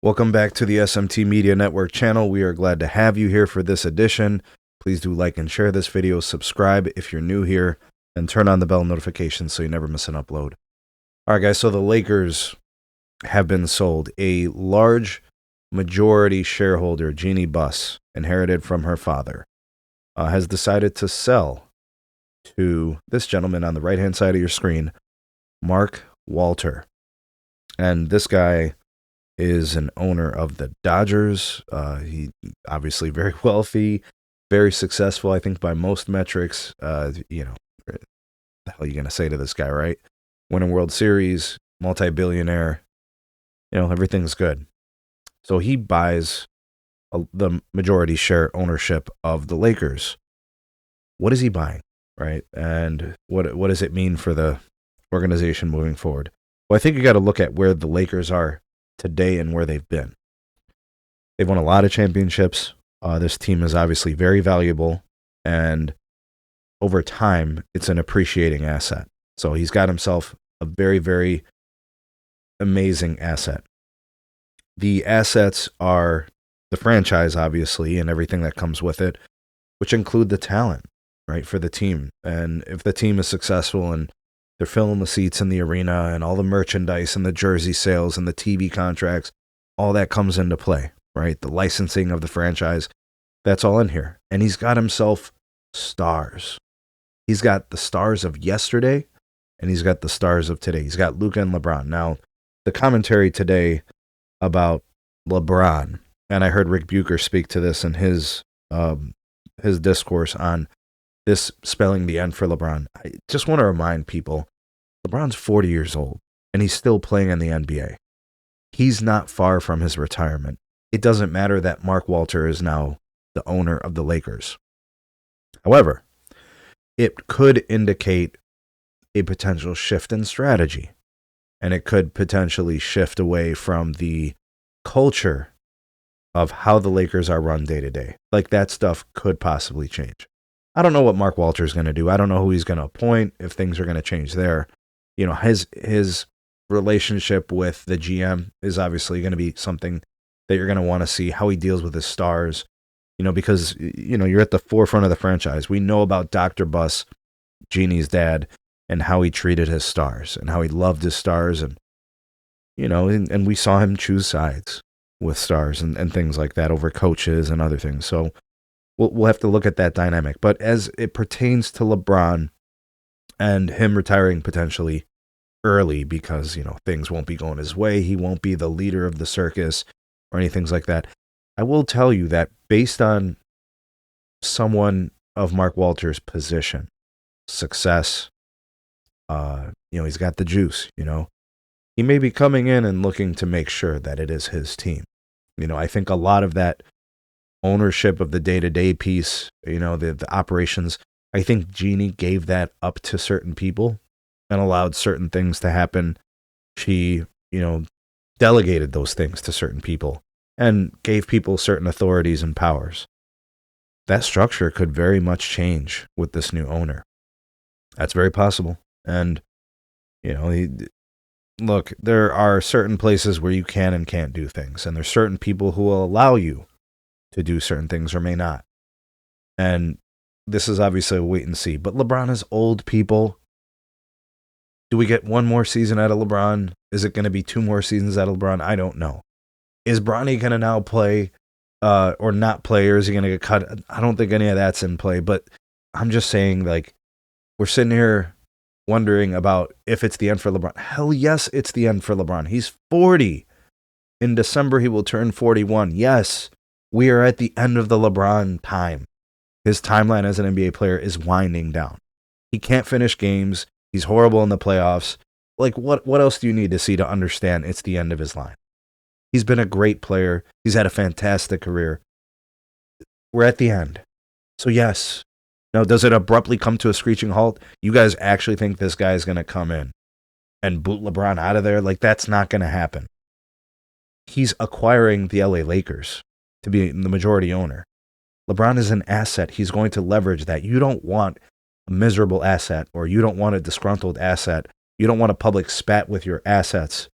Welcome back to the SMT Media Network channel. We are glad to have you here for this edition. Please do like and share this video, subscribe if you're new here, and turn on the bell notifications so you never miss an upload. All right, guys, so the Lakers have been sold. A large majority shareholder, Jeannie Buss, inherited from her father, has decided to sell to this gentleman on the right-hand side of your screen, Mark Walter. And this guy is an owner of the Dodgers. He obviously very wealthy, very successful, I think by most metrics. What the hell are you going to say to this guy, right? Winning World Series, multi-billionaire, everything's good. So he buys the majority share ownership of the Lakers. What is he buying, right? And what does it mean for the organization moving forward? Well, I think you got to look at where the Lakers are today and where they've been. They've won a lot of championships. This team is obviously very valuable, and over time, it's an appreciating asset. So he's got himself a very, very amazing asset. The assets are the franchise, obviously, and everything that comes with it, which include the talent, right, for the team. And if the team is successful and they're filling the seats in the arena and all the merchandise and the jersey sales and the TV contracts, all that comes into play, right? The licensing of the franchise, that's all in here. And he's got himself stars. He's got the stars of yesterday, and he's got the stars of today. He's got Luka and LeBron. Now, the commentary today about LeBron, and I heard Rick Bucher speak to this in his discourse on this spelling the end for LeBron. I just want to remind people, LeBron's 40 years old, and he's still playing in the NBA. He's not far from his retirement. It doesn't matter that Mark Walter is now the owner of the Lakers. However, it could indicate a potential shift in strategy, and it could potentially shift away from the culture of how the Lakers are run day to day. Like, that stuff could possibly change. I don't know what Mark Walter is going to do. I don't know who he's going to appoint, if things are going to change there. His relationship with the GM is obviously going to be something that you're going to want to see, how he deals with his stars, because, you're at the forefront of the franchise. We know about Dr. Buss, Jeannie's dad, and how he treated his stars and how he loved his stars. And, and we saw him choose sides with stars and things like that over coaches and other things. So we'll have to look at that dynamic. But as it pertains to LeBron and him retiring potentially early because, things won't be going his way, he won't be the leader of the circus or anything like that, I will tell you that based on someone of Mark Walter's position, success, he's got the juice, he may be coming in and looking to make sure that it is his team. I think a lot of that ownership of the day-to-day piece, the operations, I think Jeannie gave that up to certain people and allowed certain things to happen. She, delegated those things to certain people and gave people certain authorities and powers. That structure could very much change with this new owner. That's very possible. And, look, there are certain places where you can and can't do things, and there's certain people who will allow you to do certain things or may not. And this is obviously a wait and see. But LeBron is old, people. Do we get one more season out of LeBron? Is it going to be 2 more seasons out of LeBron? I don't know. Is Bronny going to now play or not play, or is he going to get cut? I don't think any of that's in play. But I'm just saying, we're sitting here wondering about if it's the end for LeBron. Hell yes, it's the end for LeBron. He's 40. In December, he will turn 41. Yes. We are at the end of the LeBron time. His timeline as an NBA player is winding down. He can't finish games. He's horrible in the playoffs. What else do you need to see to understand it's the end of his line? He's been a great player. He's had a fantastic career. We're at the end. So yes. Now, does it abruptly come to a screeching halt? You guys actually think this guy is going to come in and boot LeBron out of there? That's not going to happen. He's acquiring the LA Lakers to be the majority owner. LeBron is an asset. He's going to leverage that. You don't want a miserable asset, or you don't want a disgruntled asset. You don't want a public spat with your assets.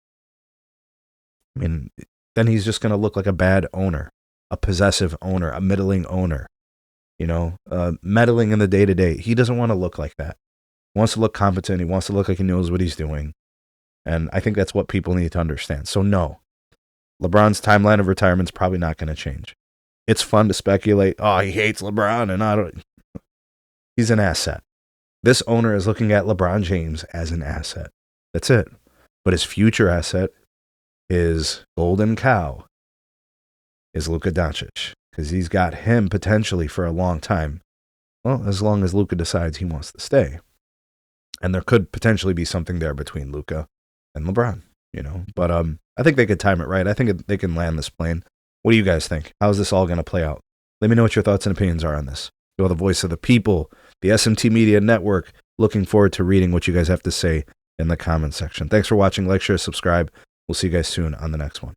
I mean, then he's just going to look like a bad owner, a possessive owner, a middling owner, meddling in the day-to-day. He doesn't want to look like that. He wants to look competent. He wants to look like he knows what he's doing. And I think that's what people need to understand. So no, LeBron's timeline of retirement is probably not going to change. It's fun to speculate, oh, he hates LeBron, and he's an asset. This owner is looking at LeBron James as an asset. That's it. But his future asset, his golden cow, is Luka Doncic, because he's got him potentially for a long time. Well, as long as Luka decides he wants to stay. And there could potentially be something there between Luka and LeBron, But I think they could time it right. I think they can land this plane. What do you guys think? How's this all going to play out? Let me know what your thoughts and opinions are on this. You're the voice of the people, the SMT Media Network. Looking forward to reading what you guys have to say in the comments section. Thanks for watching. Like, share, subscribe. We'll see you guys soon on the next one.